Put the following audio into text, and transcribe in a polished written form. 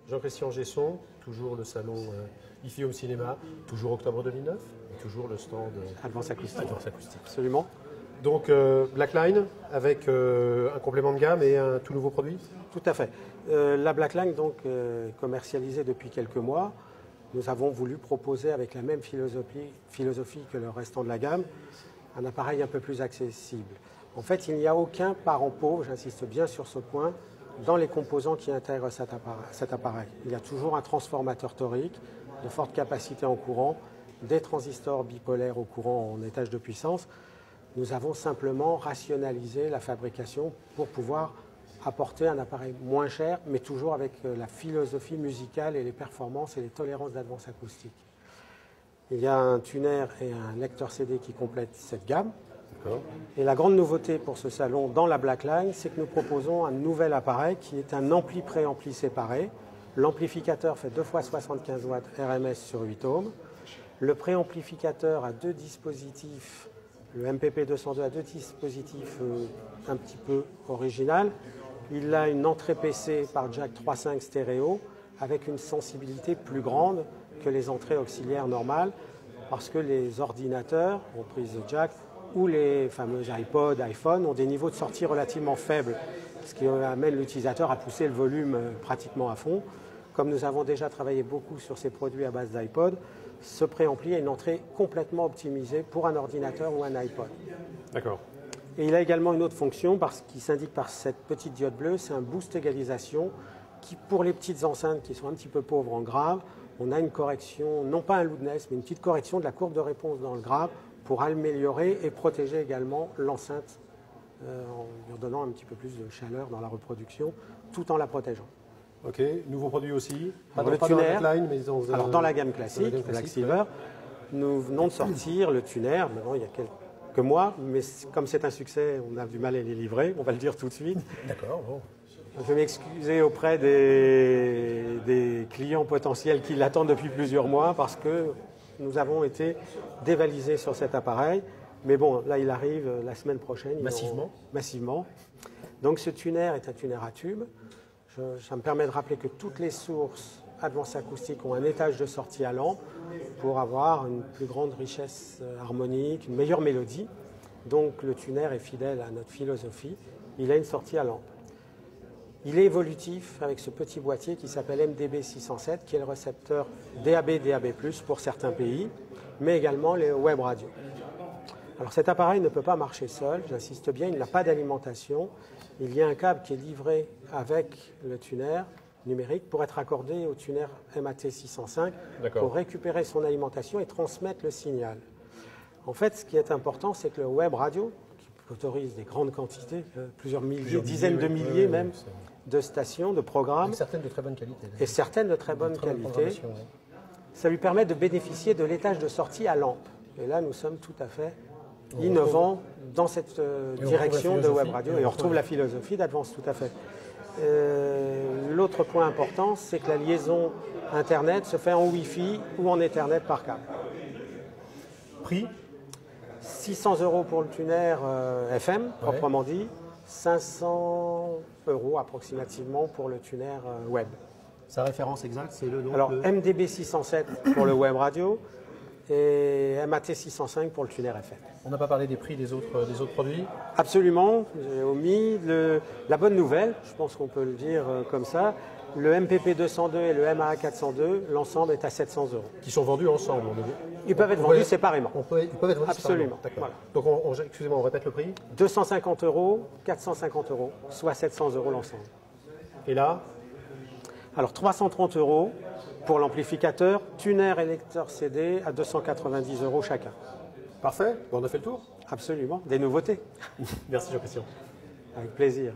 Jean-Christian Gesson, toujours le salon IFI Home Cinéma, toujours octobre 2009, et toujours le stand Advance Acoustique. Advance Acoustique. Absolument. Donc Blackline avec un complément de gamme et un tout nouveau produit. Tout à fait. La Blackline, donc commercialisée depuis quelques mois, nous avons voulu proposer avec la même philosophie que le restant de la gamme, un appareil un peu plus accessible. En fait, il n'y a aucun parent pauvre, j'insiste bien sur ce point, dans les composants qui intègrent cet appareil. Il y a toujours un transformateur torique de forte capacité en courant, des transistors bipolaires au courant en étage de puissance. Nous avons simplement rationalisé la fabrication pour pouvoir apporter un appareil moins cher, mais toujours avec la philosophie musicale et les performances et les tolérances d'Advance Acoustique. Il y a un tuner et un lecteur CD qui complètent cette gamme. Et la grande nouveauté pour ce salon dans la Blackline, c'est que nous proposons un nouvel appareil qui est un ampli-préampli séparé. L'amplificateur fait 2 fois 75 watts RMS sur 8 ohms. Le préamplificateur a deux dispositifs, le MPP202 a deux dispositifs un petit peu original. Il a une entrée PC par jack 3.5 stéréo avec une sensibilité plus grande que les entrées auxiliaires normales parce que les ordinateurs en prise jack ou les fameux iPod, iPhone ont des niveaux de sortie relativement faibles, ce qui amène l'utilisateur à pousser le volume pratiquement à fond. Comme nous avons déjà travaillé beaucoup sur ces produits à base d'iPod, ce préampli a une entrée complètement optimisée pour un ordinateur ou un iPod. D'accord. Et il a également une autre fonction qui s'indique par cette petite diode bleue, c'est un boost égalisation qui, pour les petites enceintes qui sont un petit peu pauvres en grave, on a une correction, non pas un loudness, mais une petite correction de la courbe de réponse dans le grave pour améliorer et protéger également l'enceinte en lui donnant un petit peu plus de chaleur dans la reproduction, tout en la protégeant. Ok, nouveau produit aussi. Pas Pas le dans tuner. la Blackline, mais Dans la gamme classique, Black Silver, nous venons de sortir le tuner. Maintenant, il y a quelques mois, mais comme c'est un succès, on a du mal à les livrer, on va le dire tout de suite. D'accord, bon. Je vais m'excuser auprès des clients potentiels qui l'attendent depuis plusieurs mois parce que nous avons été dévalisés sur cet appareil. Mais bon, là, il arrive la semaine prochaine. Massivement. Massivement. Donc ce tuner est un tuner à tube. Ça me permet de rappeler que toutes les sources Advance Acoustique ont un étage de sortie à lampe pour avoir une plus grande richesse harmonique, une meilleure mélodie. Donc le tuner est fidèle à notre philosophie. Il a une sortie à lampe. Il est évolutif avec ce petit boîtier qui s'appelle MDB607, qui est le récepteur DAB, DAB+, pour certains pays, mais également les web radios. Alors cet appareil ne peut pas marcher seul, j'insiste bien, il n'a pas d'alimentation. Il y a un câble qui est livré avec le tuner numérique pour être accordé au tuner MAT605 pour récupérer son alimentation et transmettre le signal. En fait, ce qui est important, c'est que le web radio, qui autorise des grandes quantités, plusieurs milliers, dizaines de milliers même, de stations, de programmes. Et certaines de très bonne qualité. Et certaines de très bonne qualité. Ça lui permet de bénéficier de l'étage de sortie à lampe. Et là, nous sommes tout à fait innovants dans cette direction de web radio. Et on retrouve la philosophie d'Advance, tout à fait. L'autre point important, c'est que la liaison Internet se fait en Wi-Fi ou en Ethernet par câble. Prix 600 € pour le tuner FM, proprement dit. 500 € approximativement pour le tuner web. Sa référence exacte, c'est le nom. Alors MDB607 pour le web radio et MAT605 pour le tuner FM. On n'a pas parlé des prix des autres produits. Absolument, j'ai omis la bonne nouvelle, je pense qu'on peut le dire comme ça. Le MPP202 et le MAA402, l'ensemble est à 700 €. Qui sont vendus ensemble. Ils peuvent être vendus séparément. Ils peuvent être vendus Absolument. D'accord. Voilà. Donc, excusez-moi, on répète le prix. 250 €, 450 €, soit 700 € l'ensemble. Et là, alors 330 € pour l'amplificateur, tuner et lecteur CD à 290 € chacun. parfait. Bon, on a fait le tour. Absolument, des nouveautés. Merci Jean-Christian. Avec plaisir.